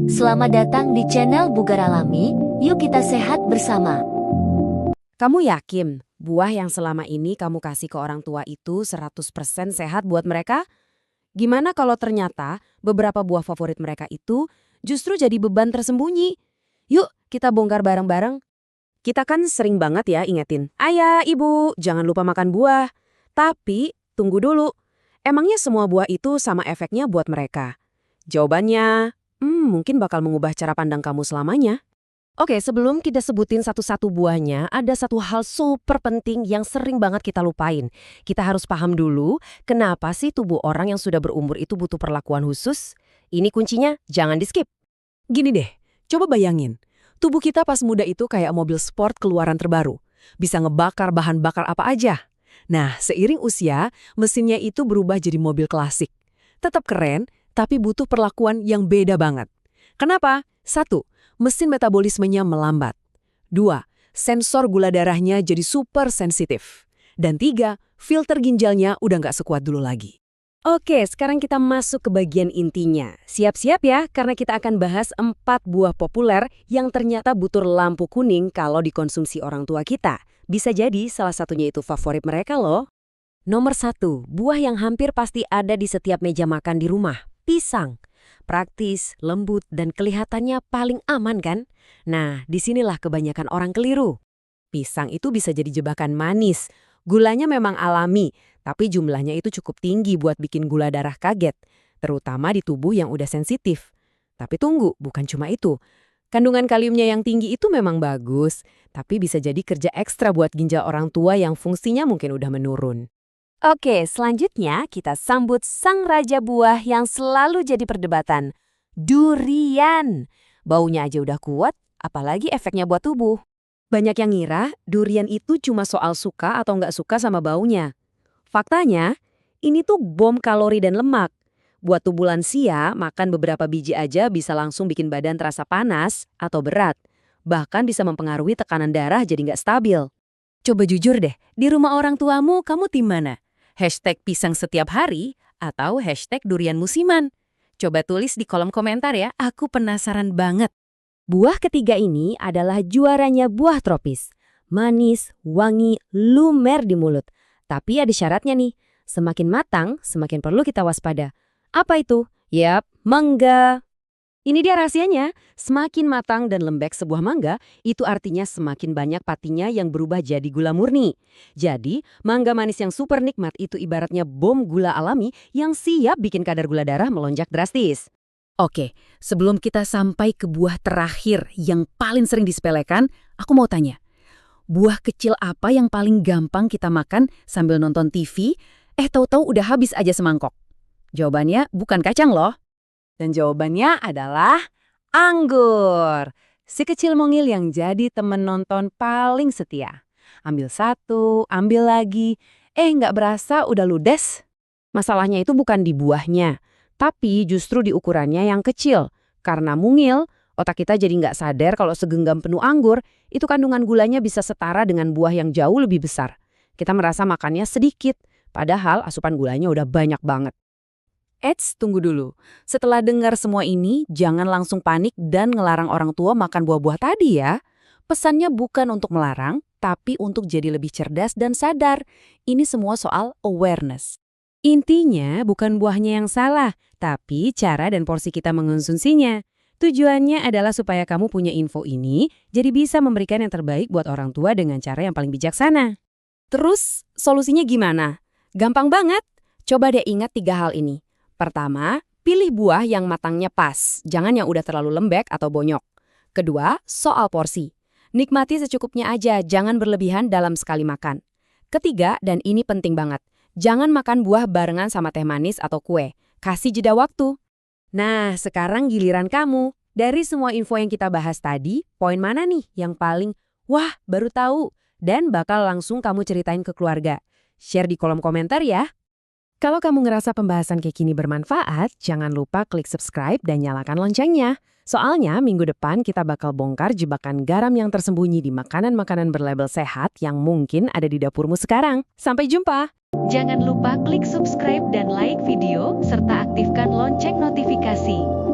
Selamat datang di channel Bugar Alami, yuk kita sehat bersama. Kamu yakin buah yang selama ini kamu kasih ke orang tua itu 100% sehat buat mereka? Gimana kalau ternyata beberapa buah favorit mereka itu justru jadi beban tersembunyi? Yuk kita bongkar bareng-bareng. Kita kan sering banget ya ingetin, ayah, ibu, jangan lupa makan buah. Tapi tunggu dulu, emangnya semua buah itu sama efeknya buat mereka? Jawabannya, mungkin bakal mengubah cara pandang kamu selamanya. Oke, sebelum kita sebutin satu-satu buahnya, ada satu hal super penting yang sering banget kita lupain. Kita harus paham dulu, kenapa sih tubuh orang yang sudah berumur itu butuh perlakuan khusus? Ini kuncinya, jangan di-skip. Gini deh, coba bayangin. Tubuh kita pas muda itu kayak mobil sport keluaran terbaru. Bisa ngebakar bahan bakar apa aja. Nah, seiring usia, mesinnya itu berubah jadi mobil klasik. Tetap keren, tapi butuh perlakuan yang beda banget. Kenapa? 1. Mesin metabolismenya melambat. 2. Sensor gula darahnya jadi super sensitif. Dan 3. Filter ginjalnya udah nggak sekuat dulu lagi. Oke, sekarang kita masuk ke bagian intinya. Siap-siap ya, karena kita akan bahas 4 buah populer yang ternyata butuh lampu kuning kalau dikonsumsi orang tua kita. Bisa jadi salah satunya itu favorit mereka loh. Nomor 1, buah yang hampir pasti ada di setiap meja makan di rumah. Pisang. Praktis, lembut, dan kelihatannya paling aman kan? Nah, disinilah kebanyakan orang keliru. Pisang itu bisa jadi jebakan manis. Gulanya memang alami, tapi jumlahnya itu cukup tinggi buat bikin gula darah kaget, terutama di tubuh yang udah sensitif. Tapi tunggu, bukan cuma itu. Kandungan kaliumnya yang tinggi itu memang bagus, tapi bisa jadi kerja ekstra buat ginjal orang tua yang fungsinya mungkin udah menurun. Oke, selanjutnya kita sambut sang raja buah yang selalu jadi perdebatan. Durian. Baunya aja udah kuat, apalagi efeknya buat tubuh. Banyak yang ngira durian itu cuma soal suka atau nggak suka sama baunya. Faktanya, ini tuh bom kalori dan lemak. Buat tubuh lansia, makan beberapa biji aja bisa langsung bikin badan terasa panas atau berat. Bahkan bisa mempengaruhi tekanan darah jadi nggak stabil. Coba jujur deh, di rumah orang tuamu kamu tim mana? Hashtag pisang setiap hari atau hashtag durian musiman? Coba tulis di kolom komentar ya, aku penasaran banget. Buah ketiga ini adalah juaranya buah tropis. Manis, wangi, lumer di mulut. Tapi ada syaratnya nih, semakin matang, semakin perlu kita waspada. Apa itu? Yap, mangga. Ini dia rahasianya, semakin matang dan lembek sebuah mangga, itu artinya semakin banyak patinya yang berubah jadi gula murni. Jadi, mangga manis yang super nikmat itu ibaratnya bom gula alami yang siap bikin kadar gula darah melonjak drastis. Oke, sebelum kita sampai ke buah terakhir yang paling sering disepelekan, aku mau tanya. Buah kecil apa yang paling gampang kita makan sambil nonton TV, tahu-tahu udah habis aja semangkok? Jawabannya bukan kacang loh. Dan jawabannya adalah anggur. Si kecil mungil yang jadi temen nonton paling setia. Ambil satu, ambil lagi, nggak berasa udah ludes. Masalahnya itu bukan di buahnya, tapi justru di ukurannya yang kecil. Karena mungil, otak kita jadi nggak sadar kalau segenggam penuh anggur, itu kandungan gulanya bisa setara dengan buah yang jauh lebih besar. Kita merasa makannya sedikit, padahal asupan gulanya udah banyak banget. Eits, tunggu dulu. Setelah dengar semua ini, jangan langsung panik dan ngelarang orang tua makan buah-buah tadi ya. Pesannya bukan untuk melarang, tapi untuk jadi lebih cerdas dan sadar. Ini semua soal awareness. Intinya bukan buahnya yang salah, tapi cara dan porsi kita mengonsumsinya. Tujuannya adalah supaya kamu punya info ini, jadi bisa memberikan yang terbaik buat orang tua dengan cara yang paling bijaksana. Terus, solusinya gimana? Gampang banget. Coba deh ingat 3 hal ini. Pertama, pilih buah yang matangnya pas, jangan yang udah terlalu lembek atau bonyok. Kedua, soal porsi. Nikmati secukupnya aja, jangan berlebihan dalam sekali makan. Ketiga, dan ini penting banget, jangan makan buah barengan sama teh manis atau kue. Kasih jeda waktu. Nah, sekarang giliran kamu. Dari semua info yang kita bahas tadi, poin mana nih yang paling, wah baru tahu, dan bakal langsung kamu ceritain ke keluarga? Share di kolom komentar ya. Kalau kamu ngerasa pembahasan kayak gini bermanfaat, jangan lupa klik subscribe dan nyalakan loncengnya. Soalnya minggu depan kita bakal bongkar jebakan garam yang tersembunyi di makanan-makanan berlabel sehat yang mungkin ada di dapurmu sekarang. Sampai jumpa! Jangan lupa klik subscribe dan like video, serta aktifkan lonceng notifikasi.